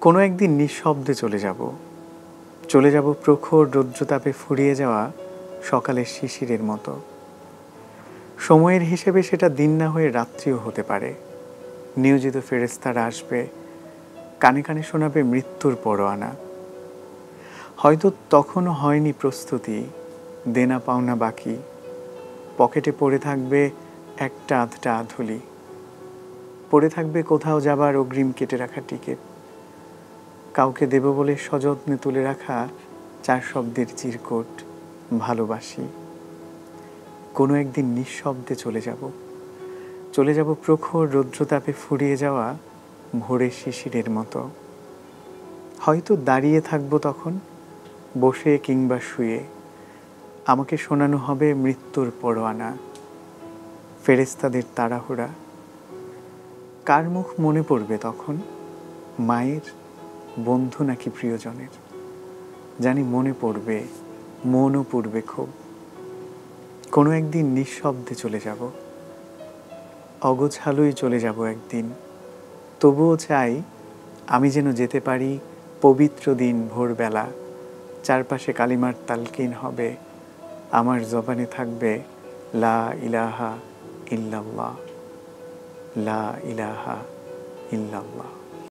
কোনো একদিন নিঃশব্দে চলে যাব প্রখর রৌদ্রতাপে ফুরিয়ে যাওয়া সকালের শিশিরের মতো। সময়ের হিসেবে সেটা দিন না হয়ে রাত্রিও হতে পারে। নিয়োজিত ফেরেশতারা আসবে, কানে কানে শোনাবে মৃত্যুর পরোয়ানা। হয়তো তখনও হয়নি প্রস্তুতি, দেনা পাওনা বাকি, পকেটে পড়ে থাকবে একটা আধটা আধুলি, পড়ে থাকবে কোথাও যাবার অগ্রিম কেটে রাখা টিকিট, কাউকে দেব বলে সযত্নে তুলে রাখা 4 শব্দের চিরকুট ভালোবাসি। কোনো একদিন নিঃশব্দে চলে যাব প্রখর রৌদ্রতাপে ফুরিয়ে যাওয়া ভোরের শিশিরের মতো। হয়তো দাঁড়িয়ে থাকবো তখন, বসে কিংবা শুয়ে, আমাকে শোনানো হবে মৃত্যুর পরোয়ানা, ফেরেশতাদের তাড়াহুড়া। কার মুখ মনে পড়বে তখন, মায়ের, বন্ধু নাকি প্রিয়জনের? জানি মনে পড়বে, মনও পড়বে খুব। কোনো একদিন নিঃশব্দে অগোছালোই চলে যাব একদিন। তবুও চাই আমি যেন যেতে পারি পবিত্র দিন ভোরবেলা। চারপাশে কালিমার তালকিন হবে, আমার জবানে থাকবে লা ইলাহা ইল্লাল্লাহ, লা ইলাহা ইল্লাল্লাহ।